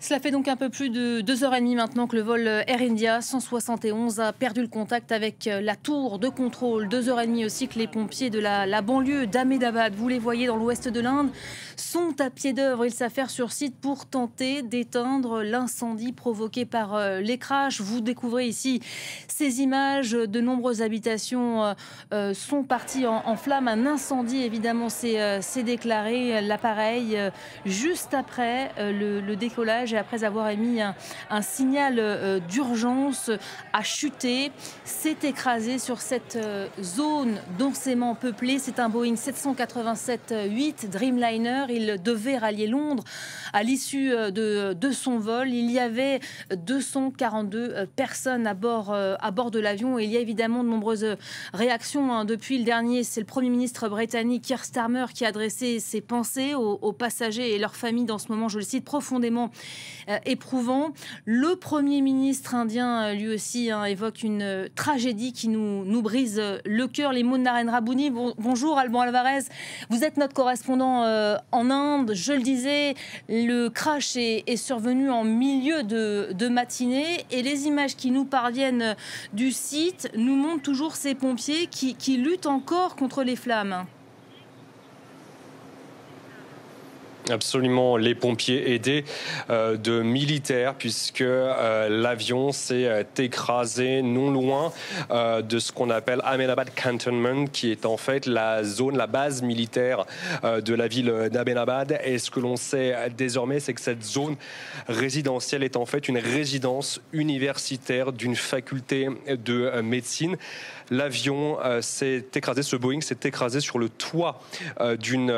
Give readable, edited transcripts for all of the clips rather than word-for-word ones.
Cela fait donc un peu plus de 2h30 maintenant que le vol Air India 171 a perdu le contact avec la tour de contrôle. 2h30 aussi que les pompiers de la banlieue d'Ahmedabad, vous les voyez dans l'ouest de l'Inde, sont à pied d'œuvre. Ils s'affairent sur site pour tenter d'éteindre l'incendie provoqué par les crashs. Vous découvrez ici ces images. De nombreuses habitations sont parties en flammes. Un incendie évidemment s'est déclaré. L'appareil juste après le décollage et après avoir émis un signal d'urgence, a chuté, s'est écrasé sur cette zone densément peuplée. C'est un Boeing 787-8 Dreamliner. Il devait rallier Londres à l'issue de son vol. Il y avait 242 personnes à bord de l'avion. Et il y a évidemment de nombreuses réactions depuis le dernier. C'est le Premier ministre britannique Keir Starmer qui a adressé ses pensées aux passagers et leurs familles dans ce moment, je le cite, profondément éprouvant. Le Premier ministre indien, lui aussi, évoque une tragédie qui nous brise le cœur. Les mots de Narendra Modi. Bonjour Alban Alvarez, vous êtes notre correspondant en Inde. Je le disais, le crash est survenu en milieu de matinée et les images qui nous parviennent du site nous montrent toujours ces pompiers qui luttent encore contre les flammes. Absolument, les pompiers aidés de militaires puisque l'avion s'est écrasé non loin de ce qu'on appelle Ahmedabad Cantonment, qui est en fait la base militaire de la ville d'Ahmedabad. Et ce que l'on sait désormais, c'est que cette zone résidentielle est en fait une résidence universitaire d'une faculté de médecine. L'avion s'est écrasé, ce Boeing s'est écrasé sur le toit d'une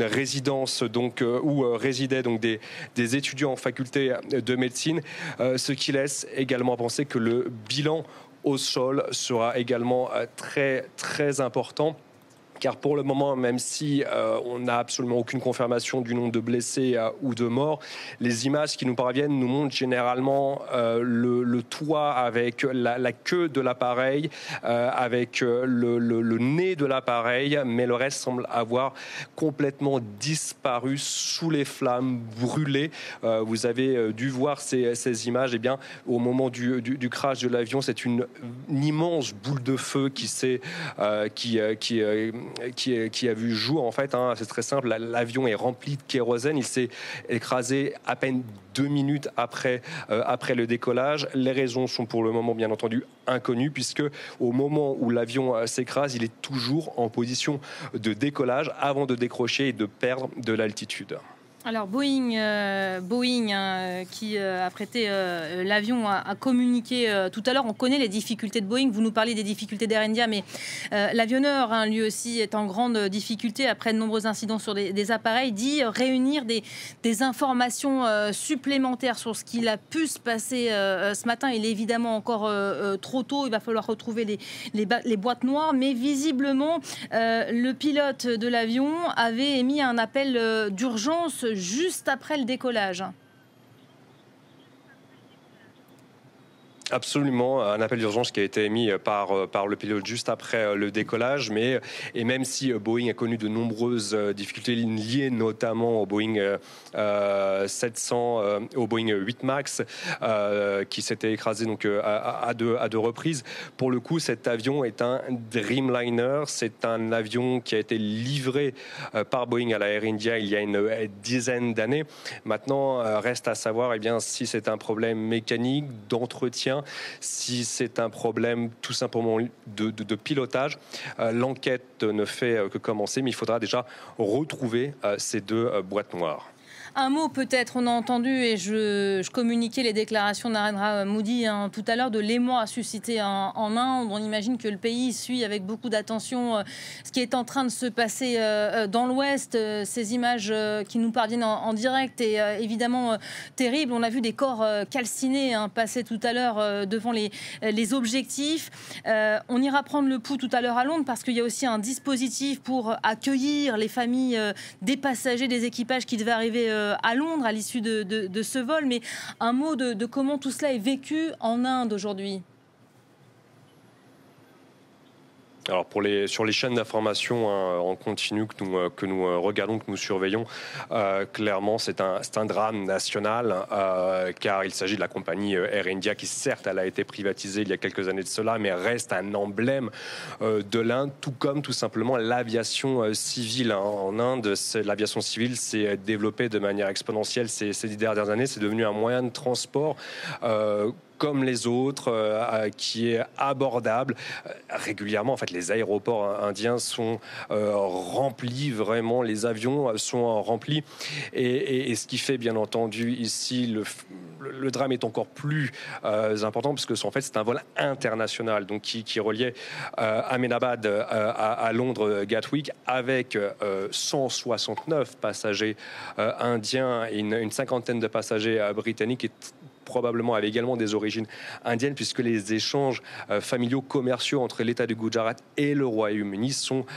résidence où résidaient donc des étudiants en faculté de médecine, ce qui laisse également penser que le bilan au sol sera également très très important. Car pour le moment, même si on n'a absolument aucune confirmation du nombre de blessés ou de morts, les images qui nous parviennent nous montrent généralement le toit avec la queue de l'appareil, avec le nez de l'appareil, mais le reste semble avoir complètement disparu sous les flammes, brûlé. Vous avez dû voir ces images. Eh bien, au moment du crash de l'avion, c'est une immense boule de feu qui a vu jour en fait. C'est très simple, l'avion est rempli de kérosène, il s'est écrasé à peine 2 minutes après le décollage. Les raisons sont pour le moment bien entendu inconnues puisque au moment où l'avion s'écrase, il est toujours en position de décollage avant de décrocher et de perdre de l'altitude. Alors Boeing qui a prêté l'avion a communiqué tout à l'heure. On connaît les difficultés de Boeing. Vous nous parlez des difficultés d'Air India, mais l'avionneur, lui aussi, est en grande difficulté après de nombreux incidents sur des appareils. Dit réunir des informations supplémentaires sur ce qu'il a pu se passer ce matin. Il est évidemment encore trop tôt. Il va falloir retrouver les boîtes noires. Mais visiblement, le pilote de l'avion avait émis un appel d'urgence juste après le décollage. Absolument, un appel d'urgence qui a été émis par le pilote juste après le décollage. Et même si Boeing a connu de nombreuses difficultés liées notamment au Boeing 700, au Boeing 8 Max, qui s'était écrasé donc à deux reprises. Pour le coup, cet avion est un Dreamliner. C'est un avion qui a été livré par Boeing à la Air India il y a une dizaine d'années. Maintenant, reste à savoir si c'est un problème mécanique, d'entretien, si c'est un problème tout simplement de pilotage. L'enquête ne fait que commencer, mais il faudra déjà retrouver ces deux boîtes noires. Un mot peut-être, on a entendu et je communiquais les déclarations de Narendra Modi tout à l'heure de l'émoi suscité en Inde. On imagine que le pays suit avec beaucoup d'attention ce qui est en train de se passer dans l'Ouest. Ces images qui nous parviennent en direct et évidemment terribles. On a vu des corps calcinés passer tout à l'heure devant les objectifs. On ira prendre le pouls tout à l'heure à Londres parce qu'il y a aussi un dispositif pour accueillir les familles des passagers, des équipages qui devaient arriver à Londres à l'issue de ce vol. Mais un mot de comment tout cela est vécu en Inde aujourd'hui. Alors sur les chaînes d'information en continu que nous regardons, que nous surveillons, clairement c'est un drame national car il s'agit de la compagnie Air India qui certes elle a été privatisée il y a quelques années de cela, mais reste un emblème de l'Inde, tout comme tout simplement l'aviation civile. En Inde, l'aviation civile s'est développée de manière exponentielle ces 10 dernières années. C'est devenu un moyen de transport comme les autres, qui est abordable. Régulièrement, en fait, les aéroports indiens sont remplis, vraiment, les avions sont remplis. Et ce qui fait, bien entendu, ici, le drame est encore plus important, parce que en fait, c'est un vol international donc, qui reliait Ahmedabad à Londres Gatwick, avec 169 passagers indiens et une cinquantaine de passagers britanniques, et probablement avait également des origines indiennes, puisque les échanges familiaux commerciaux entre l'État du Gujarat et le Royaume-Uni sont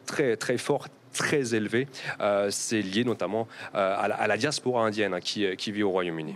très, très forts, très élevés. C'est lié notamment à la diaspora indienne qui vit au Royaume-Uni.